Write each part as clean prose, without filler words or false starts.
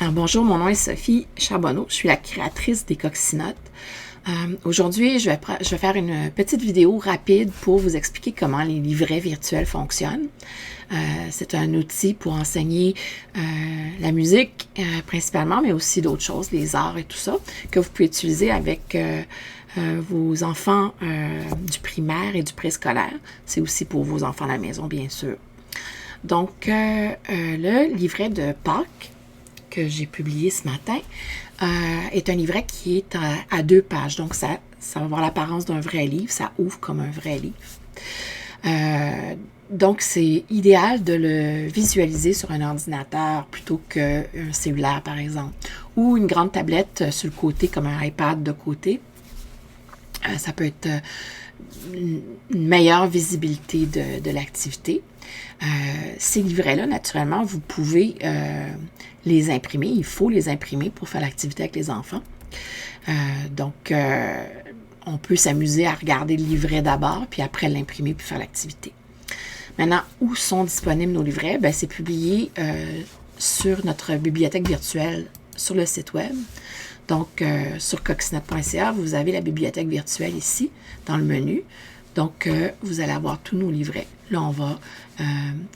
Alors, bonjour, mon nom est Sophie Charbonneau. Je suis la créatrice des Coccinnottes. Aujourd'hui, je vais faire une petite vidéo rapide pour vous expliquer comment les livrets virtuels fonctionnent. C'est un outil pour enseigner la musique principalement, mais aussi d'autres choses, les arts et tout ça, que vous pouvez utiliser avec vos enfants du primaire et du préscolaire. C'est aussi pour vos enfants à la maison, bien sûr. Donc, le livret de Pâques que j'ai publié ce matin est un livret qui est à 2 pages. Donc, ça va avoir l'apparence d'un vrai livre. Ça ouvre comme un vrai livre. Donc, c'est idéal de le visualiser sur un ordinateur plutôt qu'un cellulaire, par exemple, ou une grande tablette sur le côté, comme un iPad de côté. Ça peut être une meilleure visibilité de l'activité. Ces livrets-là, naturellement, vous pouvez les imprimer. Il faut les imprimer pour faire l'activité avec les enfants. Donc, on peut s'amuser à regarder le livret d'abord, puis après l'imprimer, puis faire l'activité. Maintenant, où sont disponibles nos livrets? Bien, c'est publié sur notre bibliothèque virtuelle sur le site web. Donc, sur coccinnottes.ca, vous avez la bibliothèque virtuelle ici, dans le menu. Donc, vous allez avoir tous nos livrets. Là, on va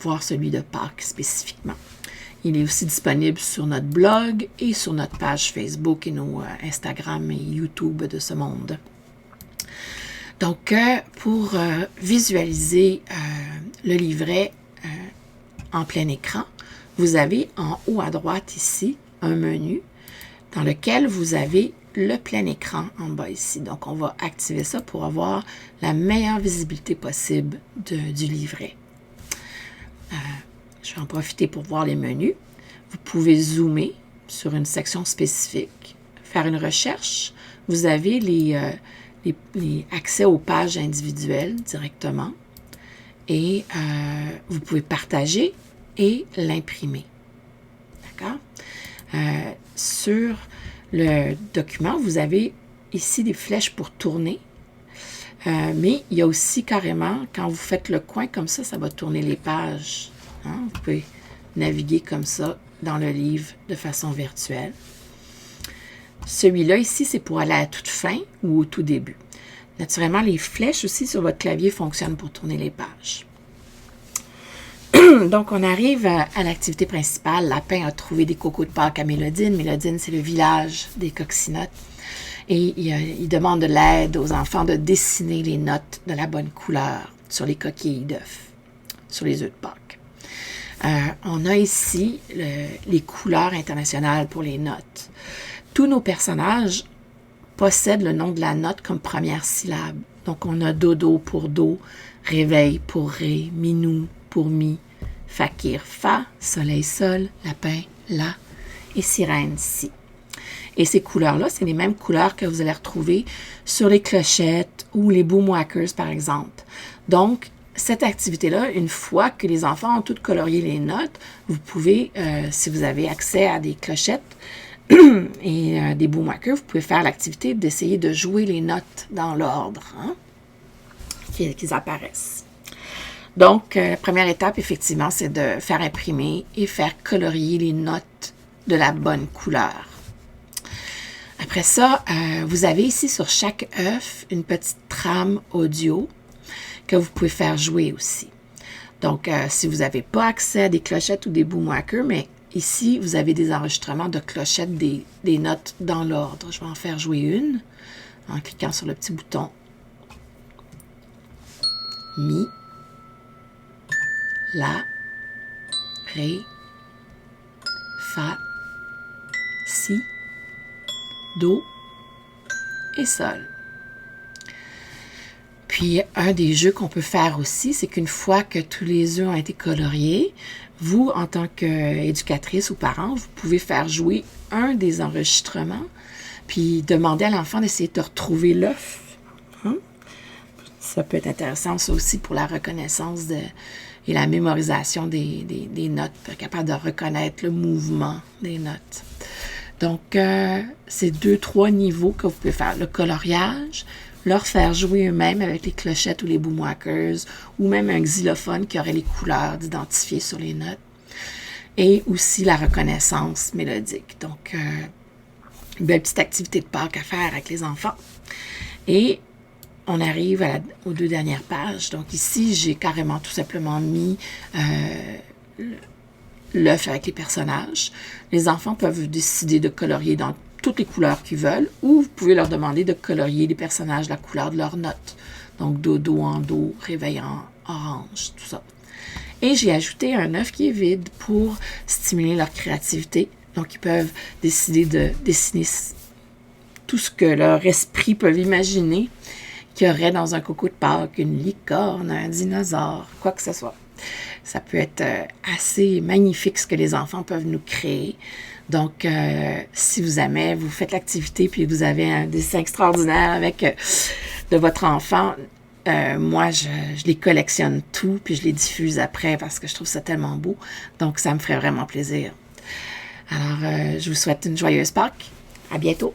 voir celui de Pâques spécifiquement. Il est aussi disponible sur notre blog et sur notre page Facebook et nos Instagram et YouTube de ce monde. Donc, pour visualiser le livret en plein écran, vous avez en haut à droite ici un menu dans lequel vous avez le plein écran en bas ici. Donc, on va activer ça pour avoir la meilleure visibilité possible du livret. Je vais en profiter pour voir les menus. Vous pouvez zoomer sur une section spécifique, faire une recherche. Vous avez les accès aux pages individuelles directement et vous pouvez partager et l'imprimer. D'accord? Sur le document, vous avez ici des flèches pour tourner, mais il y a aussi carrément, quand vous faites le coin comme ça va tourner les pages. Hein? Vous pouvez naviguer comme ça dans le livre de façon virtuelle. Celui-là ici, c'est pour aller à la toute fin ou au tout début. Naturellement, les flèches aussi sur votre clavier fonctionnent pour tourner les pages. Donc, on arrive à l'activité principale. Lapin a trouvé des cocos de Pâques à Mélodine. Mélodine, c'est le village des Coccinnottes. Et il demande de l'aide aux enfants de dessiner les notes de la bonne couleur sur les coquilles d'œufs, sur les œufs de Pâques. On a ici les couleurs internationales pour les notes. Tous nos personnages possèdent le nom de la note comme première syllabe. Donc, on a dodo pour do, réveil pour ré, minou pour mi, fakir, fa, soleil, sol, lapin, la et sirène, si. Et ces couleurs-là, c'est les mêmes couleurs que vous allez retrouver sur les clochettes ou les boomwhackers, par exemple. Donc, cette activité-là, une fois que les enfants ont toutes colorié les notes, vous pouvez, si vous avez accès à des clochettes et des boomwhackers, vous pouvez faire l'activité d'essayer de jouer les notes dans l'ordre qu'ils apparaissent. Donc, première étape, effectivement, c'est de faire imprimer et faire colorier les notes de la bonne couleur. Après ça, vous avez ici sur chaque œuf une petite trame audio que vous pouvez faire jouer aussi. Donc, si vous n'avez pas accès à des clochettes ou des boomwhackers, mais ici, vous avez des enregistrements de clochettes des notes dans l'ordre. Je vais en faire jouer une en cliquant sur le petit bouton Mi, La, Ré, Fa, Si, Do et Sol. Puis, un des jeux qu'on peut faire aussi, c'est qu'une fois que tous les œufs ont été coloriés, vous, en tant qu'éducatrice ou parent, vous pouvez faire jouer un des enregistrements, puis demander à l'enfant d'essayer de retrouver l'œuf. Hein? Ça peut être intéressant, ça aussi, pour la reconnaissance et la mémorisation des notes, pour être capable de reconnaître le mouvement des notes. Donc, c'est 2-3 niveaux que vous pouvez faire. Le coloriage, leur faire jouer eux-mêmes avec les clochettes ou les boomwhackers, ou même un xylophone qui aurait les couleurs d'identifier sur les notes. et aussi la reconnaissance mélodique. Donc, une belle petite activité de Pâques à faire avec les enfants. Et on arrive aux 2 dernières pages. Donc ici, j'ai carrément tout simplement mis l'œuf avec les personnages. Les enfants peuvent décider de colorier dans toutes les couleurs qu'ils veulent, ou vous pouvez leur demander de colorier les personnages la couleur de leur note. Donc dodo en dos, réveil en orange, tout ça. Et j'ai ajouté un œuf qui est vide pour stimuler leur créativité. Donc ils peuvent décider de dessiner tout ce que leur esprit peut imaginer qu'il y aurait dans un coco de Pâques, une licorne, un dinosaure, quoi que ce soit. Ça peut être assez magnifique ce que les enfants peuvent nous créer. Donc, si vous aimez, vous faites l'activité puis vous avez un dessin extraordinaire avec de votre enfant, moi, je les collectionne tout puis je les diffuse après parce que je trouve ça tellement beau. Donc, ça me ferait vraiment plaisir. Alors, je vous souhaite une joyeuse Pâques. À bientôt.